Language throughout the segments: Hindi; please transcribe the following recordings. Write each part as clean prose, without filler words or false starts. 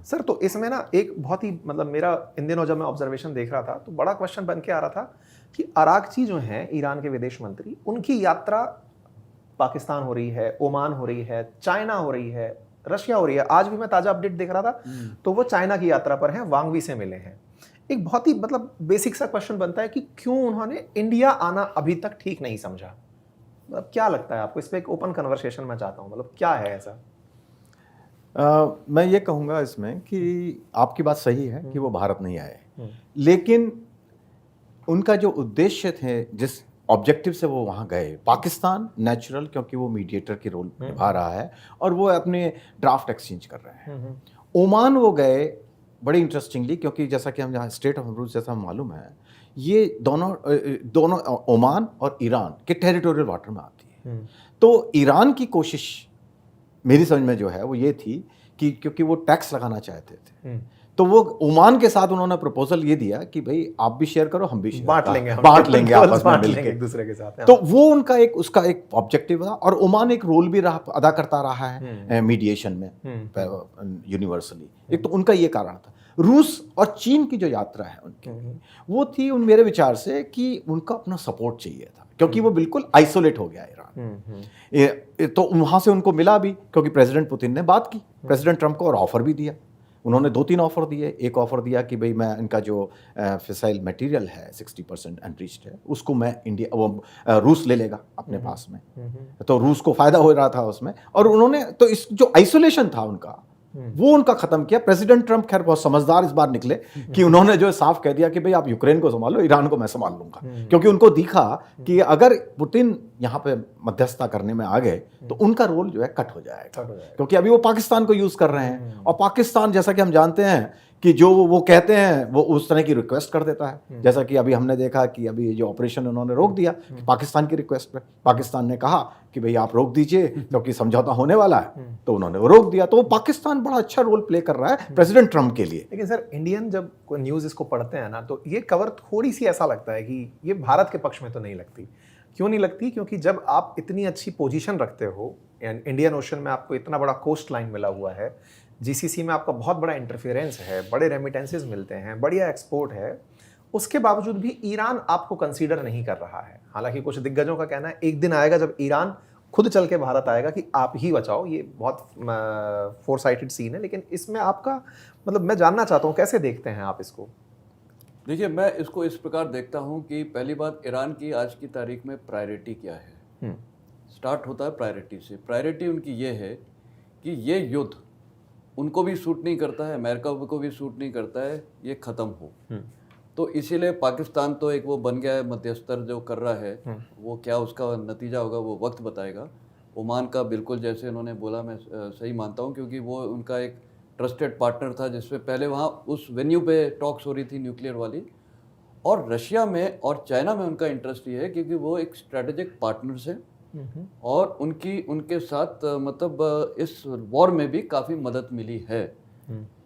सर तो इसमें ना एक बहुत ही मतलब मेरा इन दिनों जब मैं ऑब्जर्वेशन देख रहा था तो बड़ा क्वेश्चन बन के आ रहा था कि अरागची जो हैं ईरान के विदेश मंत्री, उनकी यात्रा पाकिस्तान हो रही है, ओमान हो रही है, चाइना हो रही है, रशिया हो रही है। आज भी मैं ताजा अपडेट देख रहा था तो वो चाइना की यात्रा पर हैं, वांग वी से मिले हैं। एक बहुत ही मतलब बेसिक सा क्वेश्चन बनता है कि क्यों उन्होंने इंडिया आना अभी तक ठीक नहीं समझा। मतलब क्या लगता है आपको? इस पे एक ओपन कन्वर्सेशन मैं चाहता हूं, मतलब क्या है ऐसा? मैं ये कहूँगा इसमें कि आपकी बात सही है कि वो भारत नहीं आए, लेकिन उनका जो उद्देश्य थे, जिस ऑब्जेक्टिव से वो वहाँ गए, पाकिस्तान नेचुरल, क्योंकि वो मीडिएटर की रोल निभा रहा है और वो अपने ड्राफ्ट एक्सचेंज कर रहे हैं। ओमान वो गए बड़ी इंटरेस्टिंगली, क्योंकि जैसा कि हम यहाँ स्टेट ऑफ हॉर्मुज़ जैसा हम मालूम है, ये दोनों ओमान और ईरान के टेरिटोरियल वाटर में आती है। तो ईरान की कोशिश मेरी समझ में जो है वो ये थी कि क्योंकि वो टैक्स लगाना चाहते थे, तो वो ओमान के साथ उन्होंने प्रपोजल ये दिया कि भाई आप भी शेयर करो, हम भी शेयर बांट लेंगे आपस में मिलके एक दूसरे के साथ। तो वो उनका एक उसका एक ऑब्जेक्टिव था, और ओमान एक रोल भी अदा करता रहा है मीडिएशन में यूनिवर्सली। एक तो उनका ये कारण था। रूस और चीन की जो यात्रा है उनकी, वो थी उन मेरे विचार से कि उनका अपना सपोर्ट चाहिए था, क्योंकि वो बिल्कुल आइसोलेट हो गया ईरान। तो वहाँ से उनको मिला भी, क्योंकि प्रेसिडेंट पुतिन ने बात की प्रेसिडेंट ट्रंप को और ऑफर भी दिया। उन्होंने 2-3 ऑफर दिए। एक ऑफर दिया कि भाई मैं इनका जो फिसाइल मटेरियल है 60% अनरीच्ड है, उसको मैं इंडिया वो रूस ले लेगा अपने पास में। तो रूस को फायदा हो रहा था उसमें, और उन्होंने तो इस जो आइसोलेशन था उनका वो उनका खत्म किया। प्रेसिडेंट ट्रंप खैर बहुत समझदार इस बार निकले कि उन्होंने जो साफ कह दिया कि भाई आप यूक्रेन को संभालो, ईरान को मैं संभाल लूंगा, क्योंकि उनको दिखा कि अगर पुतिन यहाँ पे मध्यस्थता करने में आ गए तो उनका रोल जो है कट हो जाएगा, क्योंकि अभी वो पाकिस्तान को यूज कर रहे हैं, और पाकिस्तान जैसा कि हम जानते हैं कि जो वो कहते हैं वो उस तरह की रिक्वेस्ट कर देता है। जैसा कि अभी हमने देखा कि अभी ये जो ऑपरेशन उन्होंने रोक दिया पाकिस्तान की रिक्वेस्ट पे, पाकिस्तान ने कहा कि भाई आप रोक दीजिए क्योंकि समझौता होने वाला है, तो उन्होंने वो रोक दिया। तो वो पाकिस्तान बड़ा अच्छा रोल प्ले कर रहा है प्रेसिडेंट ट्रंप के लिए। लेकिन सर इंडियन जब न्यूज़ इसको पढ़ते हैं ना, तो ये कवर थोड़ी सी ऐसा लगता है कि ये भारत के पक्ष में तो नहीं लगती। क्यों नहीं लगती? क्योंकि जब आप इतनी अच्छी पोजीशन रखते हो, इंडियन ओशन में आपको इतना बड़ा कोस्ट लाइन मिला हुआ है, जीसीसी में आपका बहुत बड़ा इंटरफेरेंस है, बड़े रेमिटेंसेस मिलते हैं, बढ़िया एक्सपोर्ट है, उसके बावजूद भी ईरान आपको कंसीडर नहीं कर रहा है। हालांकि कुछ दिग्गजों का कहना है एक दिन आएगा जब ईरान खुद चल के भारत आएगा कि आप ही बचाओ। ये बहुत फोरसाइटेड सीन है, लेकिन इसमें आपका मतलब मैं जानना चाहता हूँ कैसे देखते हैं आप इसको? देखिए, मैं इसको इस प्रकार देखता हूँ कि पहली बात, ईरान की आज की तारीख में प्रायोरिटी क्या है। स्टार्ट होता है प्रायोरिटी से। प्रायोरिटी उनकी ये है कि ये युद्ध उनको भी सूट नहीं करता है, अमेरिका को भी सूट नहीं करता है, ये ख़त्म हो। तो इसीलिए पाकिस्तान तो एक वो बन गया है मध्यस्तर जो कर रहा है, वो क्या उसका नतीजा होगा वो वक्त बताएगा। ओमान का बिल्कुल जैसे उन्होंने बोला मैं सही मानता हूँ, क्योंकि वो उनका एक ट्रस्टेड पार्टनर था, जिसपे पहले वहाँ उस वेन्यू पे टॉक्स हो रही थी न्यूक्लियर वाली। और रशिया में और चाइना में उनका इंटरेस्ट ये है क्योंकि वो एक स्ट्रेटेजिक पार्टनर्स हैं, और उनके साथ मतलब इस वॉर में भी काफ़ी मदद मिली है।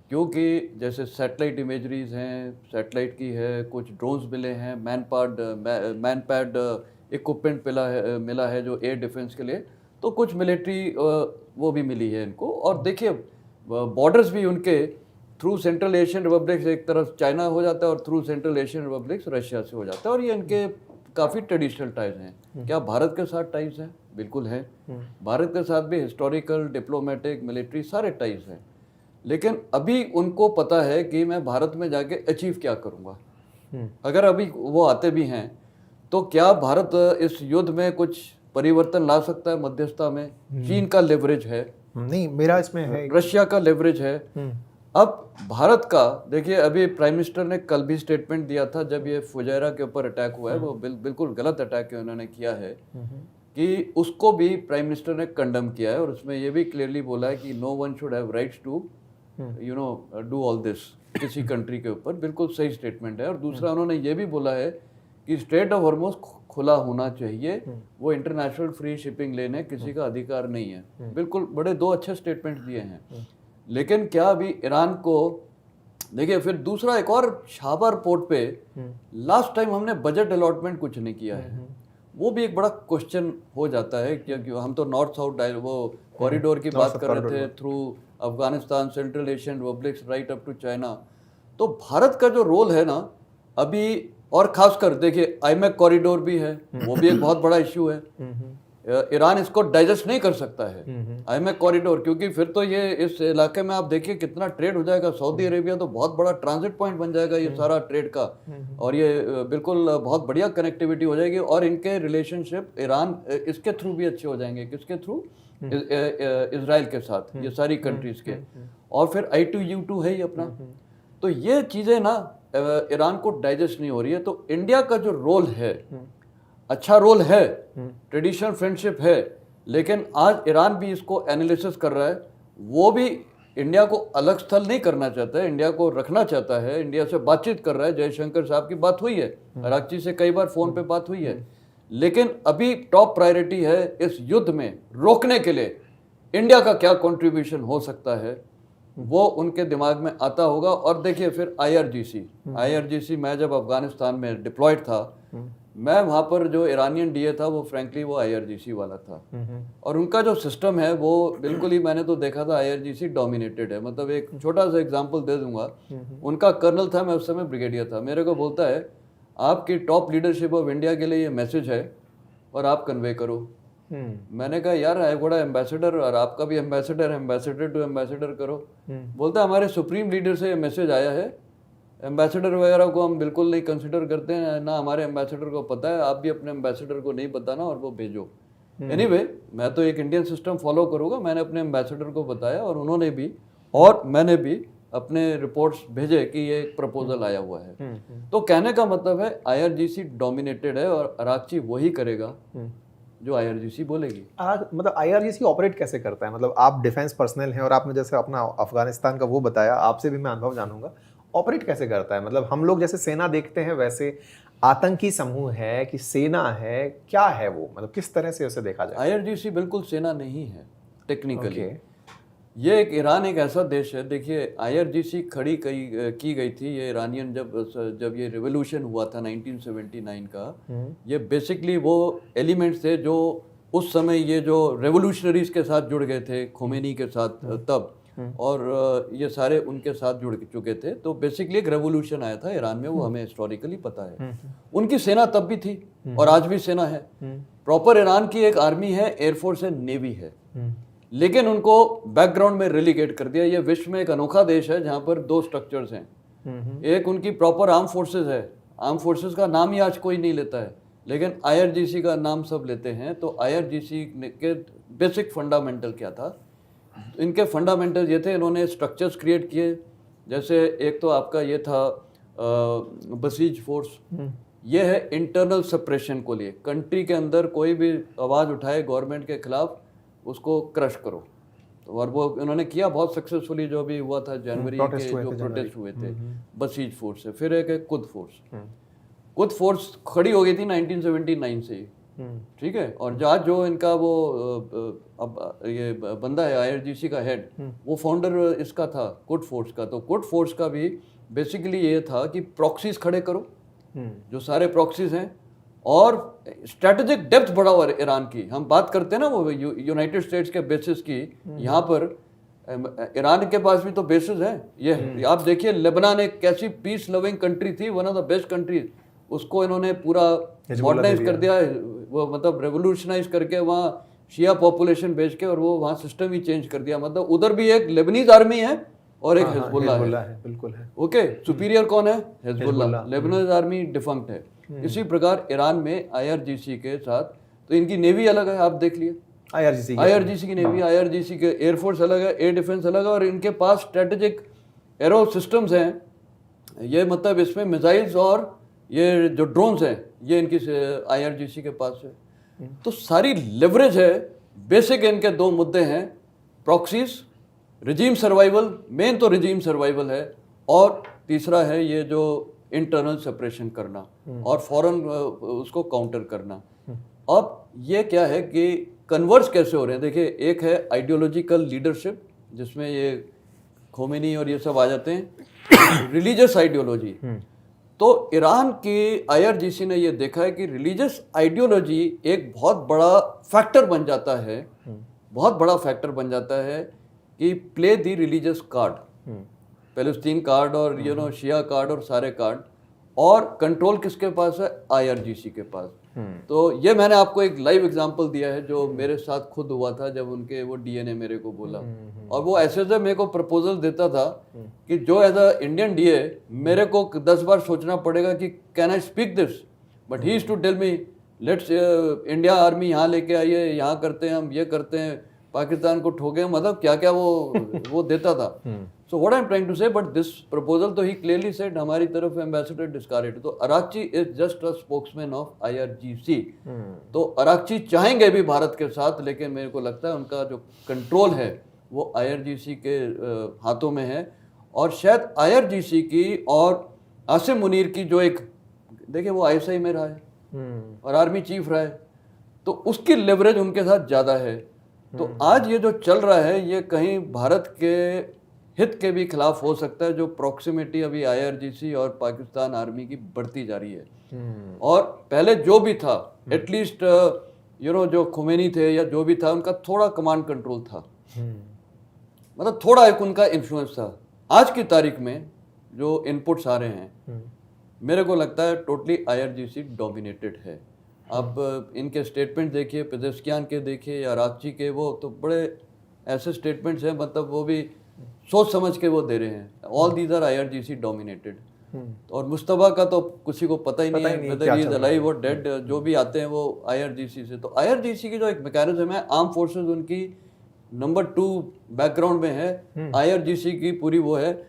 क्योंकि जैसे सैटेलाइट इमेजरीज हैं, सैटेलाइट की है, कुछ ड्रोन्स मिले हैं, मैन पैड इक्विपमेंट मिला है जो एयर डिफेंस के लिए, तो कुछ मिलिट्री वो भी मिली है इनको। और देखिए बॉर्डर्स भी उनके थ्रू सेंट्रल एशियन रिपब्लिक्स एक तरफ चाइना हो जाता है और through central Asian republics Russia से हो जाता है, और ये इनके काफ़ी ट्रेडिशनल टाइज हैं। क्या भारत के साथ टाइज हैं? बिल्कुल है। भारत के साथ भी हिस्टोरिकल, डिप्लोमेटिक, मिलिट्री सारे टाइज हैं। लेकिन अभी उनको पता है कि मैं भारत में जाके अचीव क्या करूँगा। अगर अभी वो आते भी हैं तो क्या भारत इस युद्ध में कुछ परिवर्तन ला सकता है मध्यस्थता में? चीन का लेवरेज है, नहीं मेरा इसमें है, रशिया का लेवरेज है। अब भारत का देखिए, अभी प्राइम मिनिस्टर ने कल भी स्टेटमेंट दिया था जब ये फुजैरा के ऊपर अटैक हुआ है, वो बिल्कुल गलत अटैक उन्होंने किया है, कि उसको भी प्राइम मिनिस्टर ने कंडम किया है, और उसमें ये भी क्लियरली बोला है कि no one should have rights to do all this किसी कंट्री के ऊपर। बिल्कुल सही स्टेटमेंट है। और दूसरा उन्होंने ये भी बोला है कि स्ट्रेट ऑफ हॉर्मुज़ खुला होना चाहिए, वो इंटरनेशनल फ्री शिपिंग लेने किसी का अधिकार नहीं है। बिल्कुल बड़े दो अच्छे स्टेटमेंट दिए हैं। लेकिन क्या अभी ईरान को देखिए, फिर दूसरा एक और शाहबार पोर्ट पे लास्ट टाइम हमने बजट अलॉटमेंट कुछ नहीं किया है, वो भी एक बड़ा क्वेश्चन हो जाता है, क्योंकि हम तो नॉर्थ साउथ वो कॉरिडोर की बात कर रहे थे, corridor. Through Afghanistan, central Asian republics, right up to China. तो भारत का जो रोल है ना अभी, और खासकर देखिए आईमैक कॉरिडोर भी है, वो भी एक बहुत बड़ा इश्यू है। ईरान इसको डाइजेस्ट नहीं कर सकता है आईमैक कॉरिडोर, क्योंकि फिर तो ये इस इलाके में आप देखिए कितना ट्रेड हो जाएगा। सऊदी अरेबिया तो बहुत बड़ा ट्रांजिट पॉइंट बन जाएगा ये सारा ट्रेड का, और ये बिल्कुल बहुत बढ़िया कनेक्टिविटी हो जाएगी। और इनके रिलेशनशिप ईरान इसके थ्रू भी अच्छे हो जाएंगे। किसके थ्रू? इजराइल के साथ, ये सारी कंट्रीज के। और फिर I2U2 है ही अपना। तो ये चीज़ें ना ईरान को डाइजेस्ट नहीं हो रही है। तो इंडिया का जो रोल है, अच्छा रोल है, ट्रेडिशनल फ्रेंडशिप है, लेकिन आज ईरान भी इसको एनालिसिस कर रहा है। वो भी इंडिया को अलग स्थल नहीं करना चाहता है, इंडिया को रखना चाहता है, इंडिया से बातचीत कर रहा है। जयशंकर साहब की बात हुई है, अरागची से कई बार फोन पे बात हुई है, लेकिन अभी टॉप प्रायोरिटी है इस युद्ध में रोकने के लिए इंडिया का क्या कंट्रीब्यूशन हो सकता है, वो उनके दिमाग में आता होगा। और देखिए फिर IRGC मैं जब अफगानिस्तान में डिप्लॉयड था, मैं वहाँ पर जो ईरानियन DA था वो फ्रैंकली वो IRGC वाला था। और उनका जो सिस्टम है वो बिल्कुल ही, मैंने तो देखा था IRGC डोमिनेटेड है। मतलब एक छोटा सा एग्जांपल दे दूंगा, उनका कर्नल था, मैं उस समय ब्रिगेडियर था, मेरे को बोलता है आपकी टॉप लीडरशिप ऑफ इंडिया के लिए ये मैसेज है और आप कन्वे करो। मैंने कहा यार आई गोड़ा एम्बेसडर, और आपका भी एम्बेसडर टू एम्बेसडर करो। बोलता हमारे सुप्रीम लीडर से ये मैसेज आया है, एम्बेसडर वगैरह को हम बिल्कुल नहीं कंसिडर करते हैं, ना हमारे एम्बेसडर को पता है, आप भी अपने एम्बेसडर को नहीं बताना और वो भेजो। एनीवे, मैं तो एक इंडियन सिस्टम फॉलो करूँगा। मैंने अपने एम्बेसडर को बताया और उन्होंने भी, और मैंने भी अपने रिपोर्ट्स भेजे कि ये एक प्रपोजल आया हुआ है। तो कहने का मतलब है IRGC डोमिनेटेड है और अरागची वही करेगा जो IRGC बोलेगी। मतलब IRGC ऑपरेट कैसे करता है? मतलब आप डिफेंस पर्सनल हैं और आपने जैसे अपना अफगानिस्तान का वो बताया, आपसे भी मैं अनुभव जानूंगा, ऑपरेट कैसे करता है? मतलब हम लोग जैसे सेना देखते हैं वैसे आतंकी समूह है कि सेना है, क्या है वो? मतलब किस तरह से उसे देखा जाए? IRGC बिल्कुल सेना नहीं है टेक्निकली। ये ईरान एक ऐसा देश है, देखिए IRGC खड़ी की गई थी, ये ईरानियन जब ये रिवोल्यूशन हुआ था 1979 का, ये बेसिकली वो एलिमेंट्स थे जो उस समय ये जो रेवोल्यूशनरीज के साथ जुड़ गए थे, खोमेनी के साथ तब, और ये सारे उनके साथ जुड़ चुके थे। तो बेसिकली एक रेवोल्यूशन आया था ईरान में, वो हमें हिस्टोरिकली पता है। उनकी सेना तब भी थी और आज भी सेना है। प्रॉपर ईरान की एक आर्मी है, एयरफोर्स है, नेवी है, लेकिन उनको बैकग्राउंड में रेलीगेट कर दिया। ये विश्व में एक अनोखा देश है जहाँ पर दो स्ट्रक्चर्स हैं। एक उनकी प्रॉपर आर्म फोर्सेस है, आर्म फोर्सेस का नाम ही आज कोई नहीं लेता है, लेकिन IRGC का नाम सब लेते हैं। तो IRGC के बेसिक फंडामेंटल क्या था? इनके फंडामेंटल ये थे, इन्होंने स्ट्रक्चर्स क्रिएट किए। जैसे एक तो आपका ये था बसीज फोर्स, ये है इंटरनल सप्रेशन को लिए, कंट्री के अंदर कोई भी आवाज़ उठाए गवर्नमेंट के खिलाफ उसको क्रश करो। तो और वो इन्होंने किया बहुत सक्सेसफुली, जो भी हुआ था जनवरी के जो प्रोटेस्ट हुए थे, बसीज फोर्स है। फिर एक है कुद फोर्स खड़ी हो गई थी 1979 से ही, ठीक है। और जो इनका वो अब ये बंदा है IRGC का हेड, वो फाउंडर इसका था कुड फोर्स का। तो कुड फोर्स का भी बेसिकली ये था कि प्रॉक्सीज खड़े करो, जो सारे प्रॉक्सीज हैं, और स्ट्रेटेजिक डेप्थ बढ़ा हुआ ईरान की। हम बात करते हैं ना वो यूनाइटेड स्टेट्स के बेसिस की, यहाँ पर ईरान के पास भी तो बेसिस है। ये आप देखिए लेबनान एक कैसी पीस लविंग कंट्री थी, one of the best countries, उसको इन्होंने पूरा मॉडर्नाइज कर दिया, वो मतलब रेवोल्यूशनाइज करके वहाँ शिया पॉपुलेशन भेज के, और वो वहाँ सिस्टम ही चेंज कर दिया। मतलब उधर भी एक लेबनीज आर्मी है और एक हिजबुल्लाह है। बिल्कुल है। ओके, सुपीरियर कौन है? हिजबुल्लाह। लेबनीज आर्मी डिफंक्ट है। इसी प्रकार ईरान में IRGC के साथ, तो इनकी नेवी अलग है, आप देख लिए IRGC की नेवी, IRGC के एयरफोर्स अलग है, एयर डिफेंस अलग है, और इनके पास स्ट्रेटेजिक एरो सिस्टम्स हैं। ये मतलब इसमें मिसाइल्स और ये जो ड्रोन्स हैं, ये इनकी IRGC के पास है। तो सारी लेवरेज है। बेसिक इनके दो मुद्दे हैं, प्रॉक्सीज, रिजीम सर्वाइवल, मेन तो रिजीम सर्वाइवल है, और तीसरा है ये जो इंटरनल सेपरेशन करना और फॉरेन उसको काउंटर करना। अब ये क्या है कि कन्वर्स कैसे हो रहे हैं? देखिए, एक है आइडियोलॉजिकल लीडरशिप, जिसमें ये खोमेनी और ये सब आ जाते हैं, रिलीजियस आइडियोलॉजी। तो ईरान की IRGC ने ये देखा है कि रिलीजियस आइडियोलॉजी एक बहुत बड़ा फैक्टर बन जाता है बहुत बड़ा फैक्टर बन जाता है कि play the religious card, Palestine card और शिया कार्ड और सारे कार्ड, और कंट्रोल किसके पास है? IRGC के पास। तो ये मैंने आपको एक लाइव एग्जांपल दिया है जो मेरे साथ खुद हुआ था, जब उनके वो DNA मेरे को बोला, और वो ऐसे से मेरे को प्रपोजल देता था कि जो एज अ इंडियन DA मेरे को 10 बार सोचना पड़ेगा कि can I speak this, but he is to tell me let's India army यहाँ लेके आइए, यहाँ करते हैं, हम ये करते हैं, पाकिस्तान को ठोके, मतलब क्या क्या वो देता था। So what I am trying to say, but this proposal तो ही क्लियरली सेड हमारी तरफ एम्बेसडर डिस्कारेड। तो Araghchi is just a spokesman of IRGC। तो अराक्ची चाहेंगे भी भारत के साथ, लेकिन मेरे को लगता है उनका जो कंट्रोल है वो IRGC के हाथों में है। और शायद IRGC की और आसिम मुनीर की जो एक, देखिए वो ISI में रहा है और आर्मी चीफ रहा है, तो उसकी लेवरेज उनके साथ ज़्यादा है। तो आज ये जो चल रहा है ये कहीं भारत के हित के भी खिलाफ हो सकता है, जो प्रॉक्सिमिटी अभी IRGC और पाकिस्तान आर्मी की बढ़ती जा रही है। और पहले जो भी था, एटलीस्ट जो खुमैनी थे या जो भी था, उनका थोड़ा कमांड कंट्रोल था, मतलब थोड़ा एक उनका इन्फ्लुएंस था। आज की तारीख में जो इनपुट्स आ रहे हैं, मेरे को लगता है टोटली IRGC डोमिनेटेड है। आप इनके स्टेटमेंट देखिए, पेजेस्कियान के देखिए या अराक्ची के, वो तो बड़े ऐसे स्टेटमेंट्स हैं, मतलब वो भी सोच समझ के वो दे रहे हैं। All these are IRGC dominated. और मुस्तफा का तो किसी को पता ही नहीं है वेदर ही इज अलाइव और डेड, जो भी आते हैं वो IRGC से। तो IRGC की जो एक मैकेनिज्म है, आर्म फोर्सेस उनकी नंबर 2 बैकग्राउंड में है, IRGC की पूरी वो है।